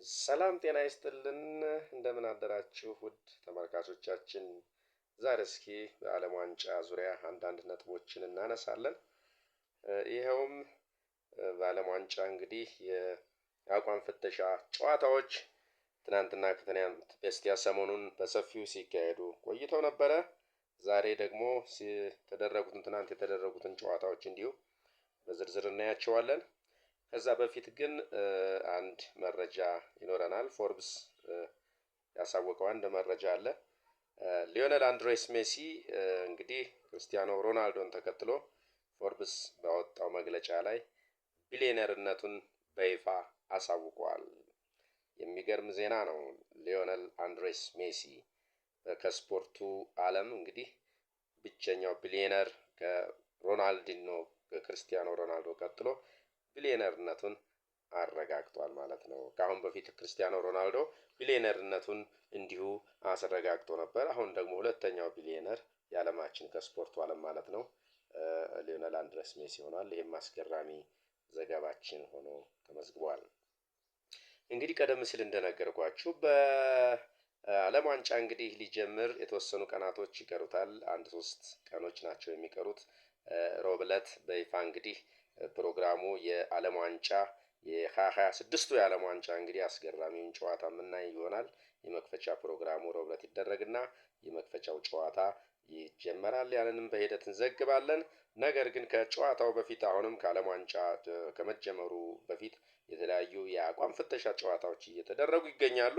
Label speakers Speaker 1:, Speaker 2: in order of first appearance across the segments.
Speaker 1: ሰላም ጤና ይስጥልን እንደምን አደራችሁ ውድ ተመልካቾቻችን። ዛሬ እስኪ በዓለም ዋንጫ ዙሪያ አንዳንድ ነጥቦችን እናነሳለን። ይኸውም በዓለም ዋንጫ እንግዲህ የአቋም ፍተሻ ጨዋታዎች ትናንትና ከትናንት በስቲያ ሰሞኑን በሰፊው ሲካሄዱ ቆይተው ነበረ። ዛሬ ደግሞ ትናንት የተደረጉትን ጨዋታዎች እንዲሁ በዝርዝር እናያቸዋለን። ከዛ በፊት ግን አንድ መረጃ ይኖረናል። ፎርብስ ያሳወቀው አንድ መረጃ አለ። ሊዮኔል አንድሬስ ሜሲ እንግዲህ ክርስቲያኖ ሮናልዶን ተከትሎ ፎርብስ ባወጣው መግለጫ ላይ ቢሊየነርነቱን በይፋ አሳውቋል። የሚገርም ዜና ነው። ሊዮኔል አንድሬስ ሜሲ ከስፖርቱ ዓለም እንግዲህ ብቸኛው ቢሊየነር ከሮናልዲኖ ከክርስቲያኖ ሮናልዶ ቀጥሎ ቢሊየነርነቱን አረጋግጧል ማለት ነው። ከአሁን በፊት ክርስቲያኖ ሮናልዶ ቢሊየነርነቱን እንዲሁ አስረጋግጦ ነበር። አሁን ደግሞ ሁለተኛው ቢሊየነር የዓለማችን ከስፖርቱ ዓለም ማለት ነው ሊዮኔል አንድሬስ ሜሲ ሆኗል። ይህም አስገራሚ ዘገባችን ሆኖ ተመዝግቧል። እንግዲህ ቀደም ሲል እንደነገርኳችሁ በዓለም ዋንጫ እንግዲህ ሊጀምር የተወሰኑ ቀናቶች ይቀሩታል። 3 ቀኖች ናቸው የሚቀሩት። ሮብ ዕለት በይፋ እንግዲህ ፕሮግራሙ የዓለም ዋንጫ የ2026ቱ የዓለም ዋንጫ እንግዲህ አስገራሚውን ጨዋታ የምናይ ይሆናል። የመክፈቻ ፕሮግራሙ ሮብ ዕለት ይደረግና የመክፈቻው ጨዋታ ይጀመራል። ያንንም በሂደት እንዘግባለን። ነገር ግን ከጨዋታው በፊት አሁንም ከዓለም ዋንጫ ከመጀመሩ በፊት የተለያዩ የአቋም ፍተሻ ጨዋታዎች እየተደረጉ ይገኛሉ።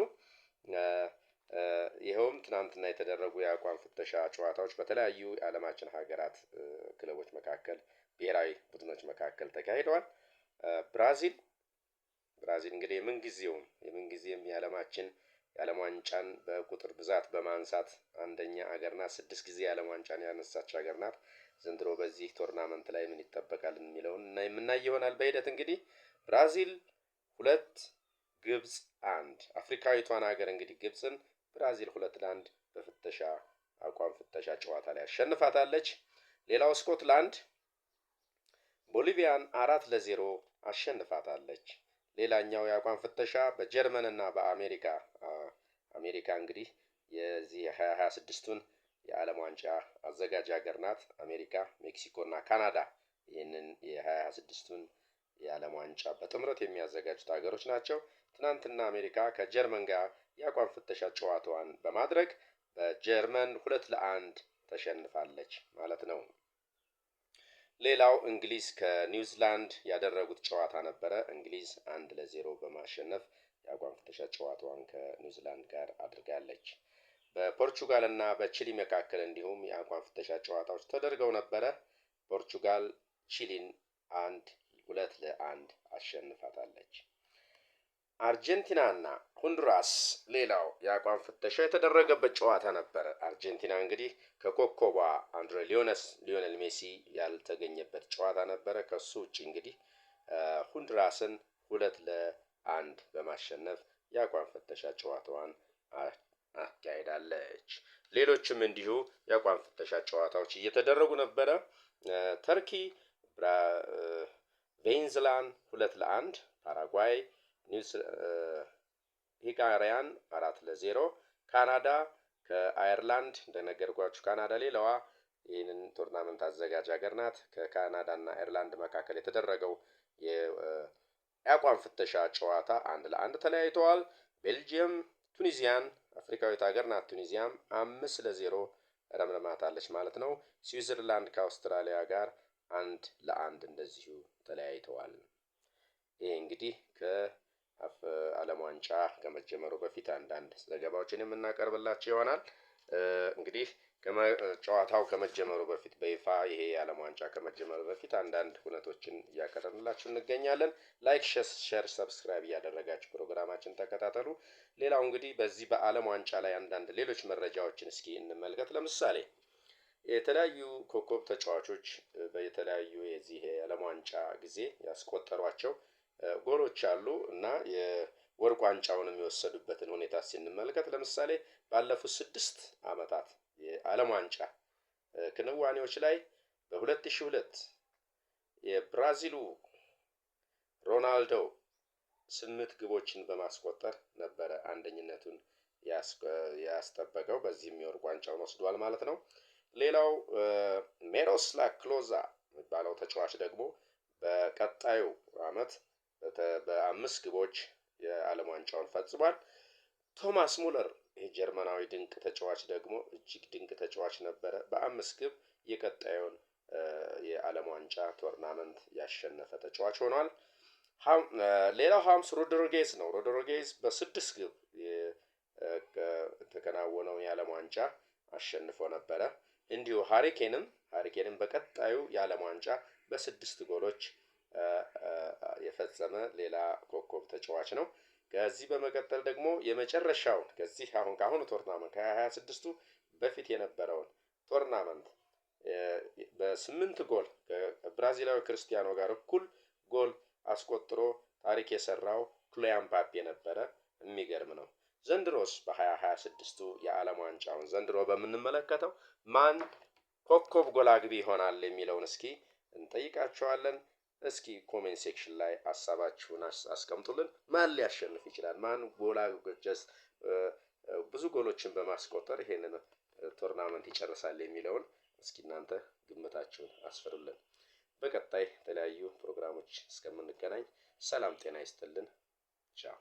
Speaker 1: ይኸውም ትናንትና የተደረጉ የአቋም ፍተሻ ጨዋታዎች በተለያዩ የዓለማችን ሀገራት ክለቦች መካከል ብሔራዊ ቡድኖች መካከል ተካሂደዋል። ብራዚል እንግዲህ የምንጊዜም የዓለማችን የዓለም ዋንጫን በቁጥር ብዛት በማንሳት አንደኛ ሀገር ናት። 6 ጊዜ የዓለም ዋንጫን ያነሳች ሀገር ናት። ዘንድሮ በዚህ ቶርናመንት ላይ ምን ይጠበቃል የሚለውን እና የምናይ ይሆናል በሂደት እንግዲህ ብራዚል 2 ግብጽ 1 አፍሪካዊቷን ሀገር እንግዲህ ግብጽን ብራዚል 2-1 በፍተሻ አቋም ፍተሻ ጨዋታ ላይ አሸንፋታለች። ሌላው ስኮትላንድ ቦሊቪያን 4-0 አሸንፋታለች። ሌላኛው የአቋም ፍተሻ በጀርመን እና በአሜሪካ እንግዲህ የዚህ የ2026ቱን የዓለም ዋንጫ አዘጋጅ ሀገር ናት። አሜሪካ፣ ሜክሲኮ እና ካናዳ ይህንን የ2026ቱን የዓለም ዋንጫ በጥምረት የሚያዘጋጁት ሀገሮች ናቸው። ትናንትና አሜሪካ ከጀርመን ጋር የአቋም ፍተሻ ጨዋታዋን በማድረግ በጀርመን 2-1 ተሸንፋለች ማለት ነው። ሌላው እንግሊዝ ከኒውዚላንድ ያደረጉት ጨዋታ ነበረ። እንግሊዝ 1-0 በማሸነፍ የአቋም ፍተሻ ጨዋታዋን ከኒውዚላንድ ጋር አድርጋለች። በፖርቹጋል እና በቺሊ መካከል እንዲሁም የአቋም ፍተሻ ጨዋታዎች ተደርገው ነበረ። ፖርቹጋል ቺሊን 2-1 አሸንፋታለች። አርጀንቲና እና ሆንዱራስ ሌላው የአቋም ፍተሻ የተደረገበት ጨዋታ ነበረ። አርጀንቲና እንግዲህ ከኮከቧ አንድሬ ሊዮኔል ሜሲ ያልተገኘበት ጨዋታ ነበረ። ከሱ ውጭ እንግዲህ ሆንዱራስን 2-1 በማሸነፍ የአቋም ፍተሻ ጨዋታዋን አካሂዳለች። ሌሎችም እንዲሁ የአቋም ፍተሻ ጨዋታዎች እየተደረጉ ነበረ። ተርኪ ቬንዙዌላን 2-1፣ ፓራጓይ ሂጋሪያን 4-0፣ ካናዳ ከአየርላንድ እንደነገርኳችሁ ካናዳ ሌላዋ ይህንን ቶርናመንት አዘጋጅ ሀገር ናት። ከካናዳ እና አየርላንድ መካከል የተደረገው የአቋም ፍተሻ ጨዋታ 1-1 ተለያይተዋል። ቤልጅየም ቱኒዚያን አፍሪካዊት ሀገር ናት። ቱኒዚያም 5-0 ረምረማታለች ማለት ነው። ስዊዘርላንድ ከአውስትራሊያ ጋር 1-1 እንደዚሁ ተለያይተዋል። ይሄ እንግዲህ ከዓለም ዋንጫ ከመጀመሩ በፊት አንዳንድ ዘገባዎችን የምናቀርብላችሁ ይሆናል። እንግዲህ ጨዋታው ከመጀመሩ በፊት በይፋ ይሄ የዓለም ዋንጫ ከመጀመሩ በፊት አንዳንድ ሁነቶችን እያቀረብንላችሁ እንገኛለን። ላይክ፣ ሼር፣ ሰብስክራይብ እያደረጋችሁ ፕሮግራማችን ተከታተሉ። ሌላው እንግዲህ በዚህ በዓለም ዋንጫ ላይ አንዳንድ ሌሎች መረጃዎችን እስኪ እንመልከት። ለምሳሌ የተለያዩ ኮከብ ተጫዋቾች በተለያዩ የዚህ የዓለም ዋንጫ ጊዜ ያስቆጠሯቸው ጎሎች አሉ እና የወርቅ ዋንጫውን የወሰዱበትን ሁኔታ ስንመለከት ለምሳሌ ባለፉት 6 ዓመታት የዓለም ዋንጫ ክንዋኔዎች ላይ በ2002 የብራዚሉ ሮናልዶ 8 ግቦችን በማስቆጠር ነበረ አንደኝነቱን ያስጠበቀው። በዚህም የወርቅ ዋንጫውን ወስዷል ማለት ነው። ሌላው ሚሮስላቭ ክሎዛ የሚባለው ተጫዋች ደግሞ በቀጣዩ ዓመት በ5 ግቦች የዓለም ዋንጫውን ፈጽሟል። ቶማስ ሙለር የጀርመናዊ ድንቅ ተጫዋች ደግሞ እጅግ ድንቅ ተጫዋች ነበረ። በ5 ግብ የቀጣዩን የዓለም ዋንጫ ቶርናመንት ያሸነፈ ተጫዋች ሆኗል። ሌላው ሃምስ ሮድሪጌዝ ነው። ሮድሪጌዝ በ6 ግብ የተከናወነው የዓለም ዋንጫ አሸንፎ ነበረ። እንዲሁ ሃሪኬንም በቀጣዩ የዓለም ዋንጫ በ6 ጎሎች የፈጸመ ሌላ ኮከብ ተጫዋች ነው። ከዚህ በመቀጠል ደግሞ የመጨረሻውን ከአሁኑ ቶርናመንት ከ2026ቱ በፊት የነበረውን ቶርናመንት በ8 ጎል ከብራዚላዊ ክርስቲያኖ ጋር እኩል ጎል አስቆጥሮ ታሪክ የሰራው ክሊያን ምባፔ ነበረ። የሚገርም ነው። ዘንድሮስ በ2026ቱ የዓለም ዋንጫውን ዘንድሮ በምንመለከተው ማን ኮከብ ጎል አግቢ ይሆናል የሚለውን እስኪ እንጠይቃቸዋለን። እስኪ ኮሜንት ሴክሽን ላይ ሀሳባችሁን አስቀምጡልን። ማን ሊያሸንፍ ይችላል? ማን ብዙ ጎሎችን በማስቆጠር ይሄንን ቶርናመንት ይጨርሳል የሚለውን እስኪ እናንተ ግምታችሁን አስፍሩልን። በቀጣይ የተለያዩ ፕሮግራሞች እስከምንገናኝ ሰላም ጤና ይስጥልን። ቻው።